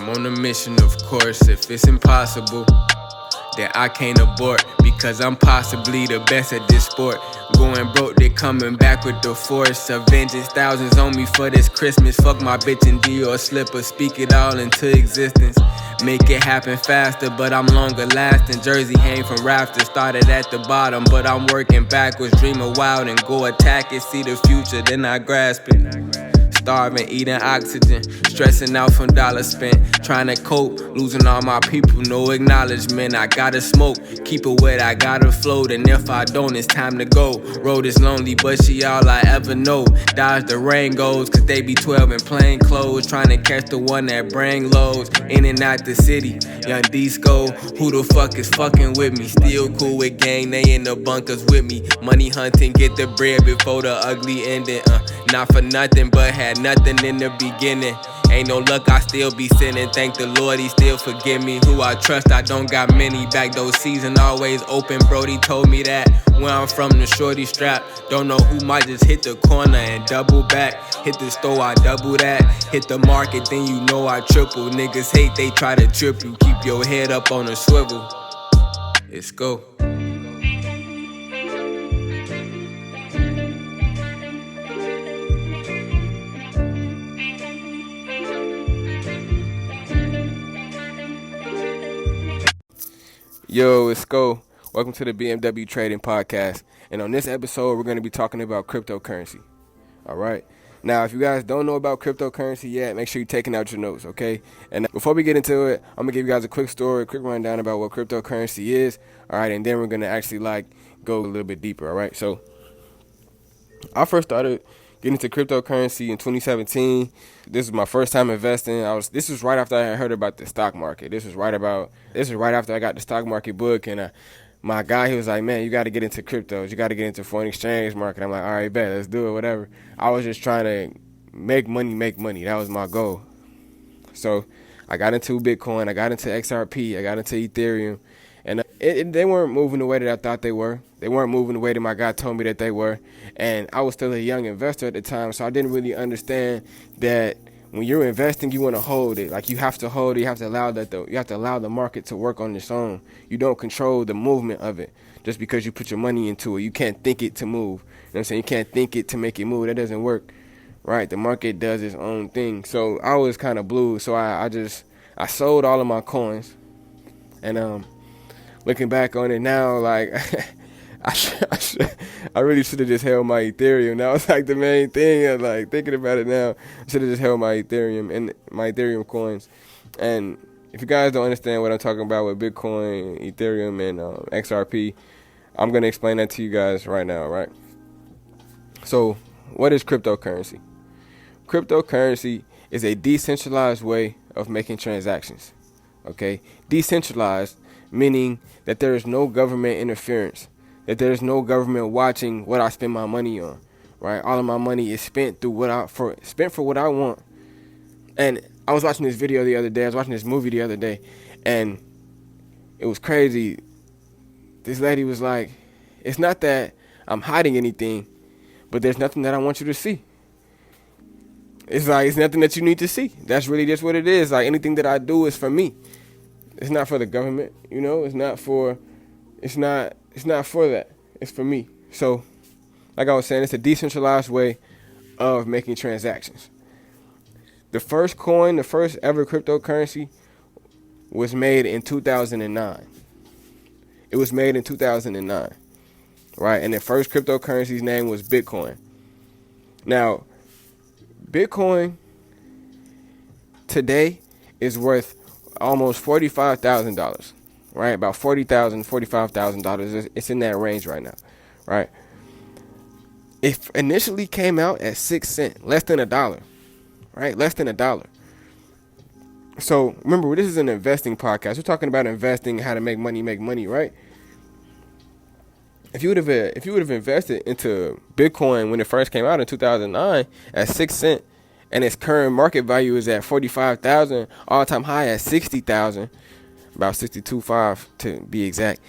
I'm on a mission, of course. If it's impossible, then I can't abort, because I'm possibly the best at this sport. Going broke, they coming back with the force of vengeance. Thousands on me for this Christmas. Fuck my bitch and Dior slipper. Speak it all into existence. Make it happen faster, but I'm longer lasting. Jersey hang from rafters. Started at the bottom, but I'm working backwards. Dream a wild and go attack it. See the future, then I grasp it. Starving, eating oxygen, stressing out from dollars spent, trying to cope, losing all my people, no acknowledgement. I gotta smoke, keep it wet, I gotta float, and if I don't, it's time to go. Road is lonely, but she all I ever know. Dodge the rain goes, cause they be 12 in plain clothes, trying to catch the one that bring loads. In and out the city, young DSCO, who the fuck is fucking with me? Still cool with gang, they in the bunkers with me. Money hunting, get the bread before the ugly ending. Not for nothing, but had nothing in the beginning. Ain't no luck, I still be sinning. Thank the Lord, he still forgive me. Who I trust, I don't got many. Back door season always open, Brody told me that. Where I'm from, the shorty strap. Don't know who might just hit the corner and double back. Hit the store, I double that. Hit the market, then you know I triple. Niggas hate, they try to trip you. Keep your head up on a swivel. Let's go. Yo, it's Go. Welcome to the BMW Trading Podcast. And on this episode, we're going to be talking about cryptocurrency. All right. Now, if you guys don't know about cryptocurrency yet, make sure you're taking out your notes, okay? And before we get into it, I'm going to give you guys a quick story, a quick rundown about what cryptocurrency is. All right. And then we're going to actually go a little bit deeper. All right. So I first started getting into cryptocurrency in 2017. This was my first time investing. This was right after I had heard about the stock market. This was right after I got the stock market book, and my guy, he was like, man, you got to get into cryptos. You got to get into foreign exchange market. I'm like, all right, bet, let's do it, whatever. I was just trying to make money. That was my goal. So I got into Bitcoin. I got into XRP. I got into Ethereum. And they weren't moving the way that I thought they were. They weren't moving the way that my guy told me that they were. And I was still a young investor at the time, so I didn't really understand that when you're investing, you want to hold it. Like, you have to hold it. You have to allow the market to work on its own. You don't control the movement of it just because you put your money into it. You can't think it to move. You know what I'm saying? You can't think it to make it move. That doesn't work, right? The market does its own thing. So I was kind of blue. So I sold all of my coins, and looking back on it now, like I really should have just held my Ethereum. That was like the main thing. I was like thinking about it now. I should have just held my Ethereum and my Ethereum coins. And if you guys don't understand what I'm talking about with Bitcoin, Ethereum, and XRP, I'm gonna explain that to you guys right now. Right. So, what is cryptocurrency? Cryptocurrency is a decentralized way of making transactions. Okay, decentralized, meaning that there is no government interference, that there is no government watching what I spend my money on, right? All of my money is spent for what I want. And I was watching this video the other day. I was watching this movie the other day, and it was crazy. This lady was like, it's not that I'm hiding anything, but there's nothing that I want you to see. It's like, it's nothing that you need to see. That's really just what it is. Like, anything that I do is for me. It's not for the government, you know. It's not for that. It's for me. So, like I was saying, it's a decentralized way of making transactions. The first coin, the first ever cryptocurrency, was made in 2009. It was made in 2009, right? And the first cryptocurrency's name was Bitcoin. Now, Bitcoin today is worth almost $45,000, right? About $40,000, $45,000. It's in that range right now, right? It initially came out at 6 cents, less than $1, right? Less than $1. So remember, this is an investing podcast. We're talking about investing, how to make money, right? If you would have invested into Bitcoin when it first came out in 2009 at 6 cents, and its current market value is at 45,000, all-time high at 60,000, about 62.5 to be exact,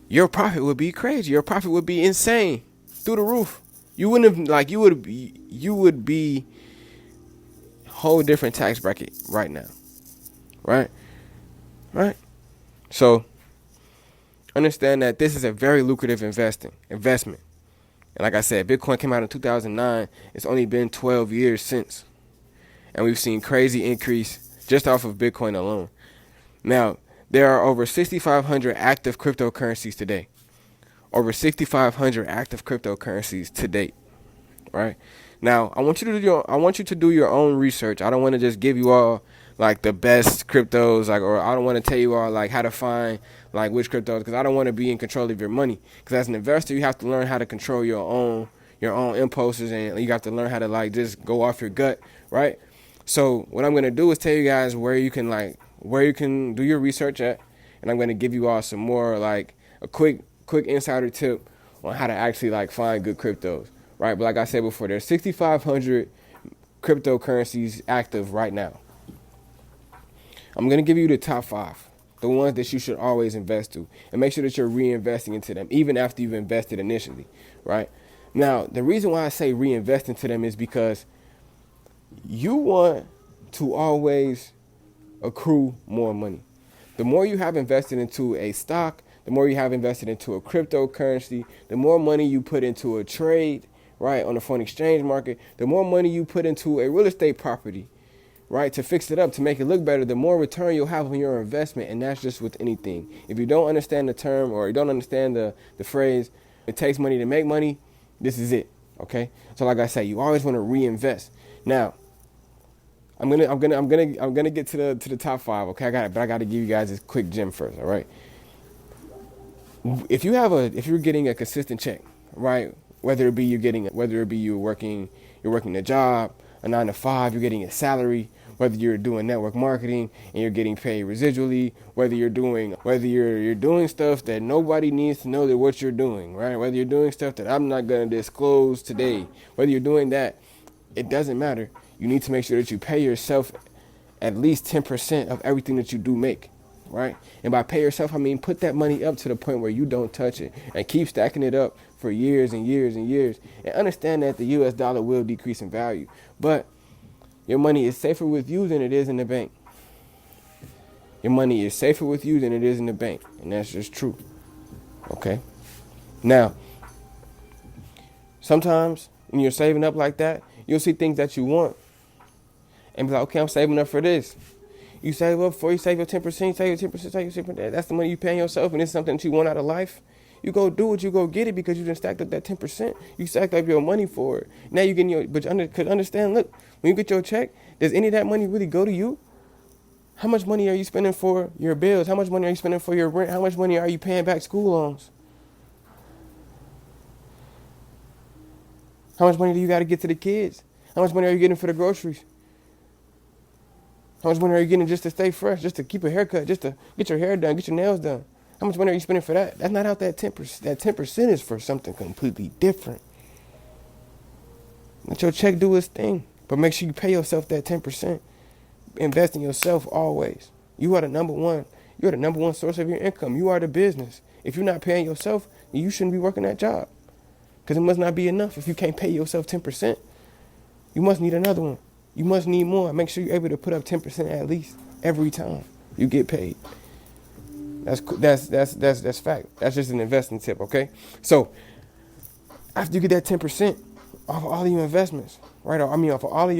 your profit would be crazy. Your profit would be insane, through the roof. You wouldn't have, like, you would be whole different tax bracket right now. Right? So understand that this is a very lucrative investment. And like I said, Bitcoin came out in 2009. It's only been 12 years since. And we've seen crazy increase just off of Bitcoin alone. Now, there are over 6,500 active cryptocurrencies today. Over 6,500 active cryptocurrencies to date. Right? Now, I want you to do your own research. I don't want to just give you all like the best cryptos, or I don't want to tell you all like how to find like which cryptos, because I don't want to be in control of your money. Because as an investor, you have to learn how to control your own impulses, and you have to learn how to like just go off your gut, right? So what I'm going to do is tell you guys where you can do your research at, and I'm going to give you all some more like a quick insider tip on how to actually like find good cryptos, right? But like I said before, there's 6,500 cryptocurrencies active right now. I'm going to give you the top 5, the ones that you should always invest to, and make sure that you're reinvesting into them even after you've invested initially, right? Now, the reason why I say reinvest into them is because you want to always accrue more money. The more you have invested into a stock, the more you have invested into a cryptocurrency, the more money you put into a trade, right, on the foreign exchange market, the more money you put into a real estate property, right, to fix it up, to make it look better, the more return you'll have on your investment. And that's just with anything. If you don't understand the term, or you don't understand the phrase, it takes money to make money, this is it. Okay? So like I say, you always want to reinvest. Now, I'm gonna get to the top 5, okay? But I gotta give you guys this quick gem first, all right? If you're getting a consistent check, right? Whether it be you're working a job, a 9 to 5, you're getting a salary, whether you're doing network marketing and you're getting paid residually, whether you're doing stuff that nobody needs to know that what you're doing, right? Whether you're doing stuff that I'm not going to disclose today, whether you're doing that, it doesn't matter. You need to make sure that you pay yourself at least 10% of everything that you do make, right? And by pay yourself, I mean put that money up to the point where you don't touch it and keep stacking it up for years and years and years. And understand that the US dollar will decrease in value, but your money is safer with you than it is in the bank. Your money is safer with you than it is in the bank. And that's just true. Okay? Now, sometimes when you're saving up like that, you'll see things that you want and be like, okay, I'm saving up for this. You save up before you save your 10%, save your 10%, save your 10%. That's the money you paying yourself, and it's something that you want out of life. You go do it, you go get it, because you done stacked up that 10%. You stacked up your money for it. Now you getting could understand, look, when you get your check, does any of that money really go to you? How much money are you spending for your bills? How much money are you spending for your rent? How much money are you paying back school loans? How much money do you got to get to the kids? How much money are you getting for the groceries? How much money are you getting just to stay fresh, just to keep a haircut, just to get your hair done, get your nails done? How much money are you spending for that? That's not out that 10%. That 10% is for something completely different. Let your check do its thing. But make sure you pay yourself that 10%. Invest in yourself always. You are the number one. You're the number one source of your income. You are the business. If you're not paying yourself, you shouldn't be working that job. Because it must not be enough. If you can't pay yourself 10%, you must need another one. You must need more. Make sure you're able to put up 10% at least every time you get paid. That's fact. That's just an investing tip, okay? So after you get that 10% off of all of your investments, right? I mean, off all of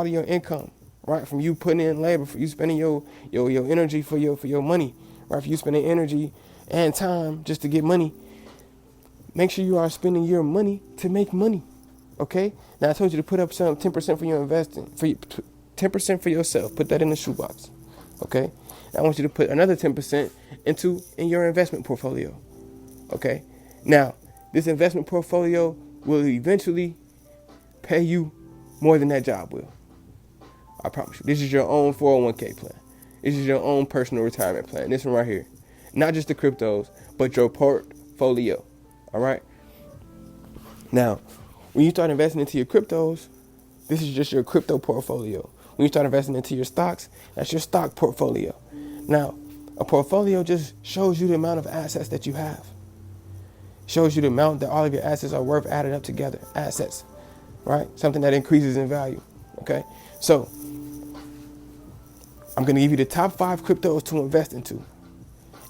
your income, right? From you putting in labor, for you spending your energy for your money, right? For you spending energy and time just to get money. Make sure you are spending your money to make money, okay? Now I told you to put up some 10% for your investing, 10% for yourself. Put that in the shoebox, okay? I want you to put another 10% in your investment portfolio, okay? Now, this investment portfolio will eventually pay you more than that job will. I promise you. This is your own 401k plan. This is your own personal retirement plan. This one right here. Not just the cryptos, but your portfolio, all right? Now, when you start investing into your cryptos, this is just your crypto portfolio. When you start investing into your stocks, that's your stock portfolio. Now, a portfolio just shows you the amount of assets that you have. Shows you the amount that all of your assets are worth added up together. Assets, right? Something that increases in value, okay? So I'm going to give you the top 5 cryptos to invest into.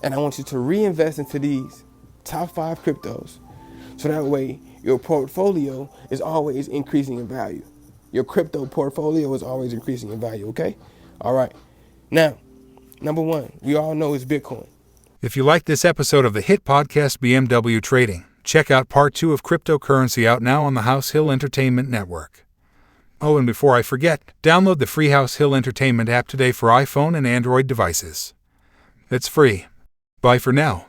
And I want you to reinvest into these top 5 cryptos. So that way your portfolio is always increasing in value. Your crypto portfolio is always increasing in value, okay? All right. Now, number 1, we all know is Bitcoin. If you like this episode of the hit podcast BMW Trading, check out part 2 of cryptocurrency out now on the HausHill Entertainment Network. Oh, and before I forget, download the free HausHill Entertainment app today for iPhone and Android devices. It's free. Bye for now.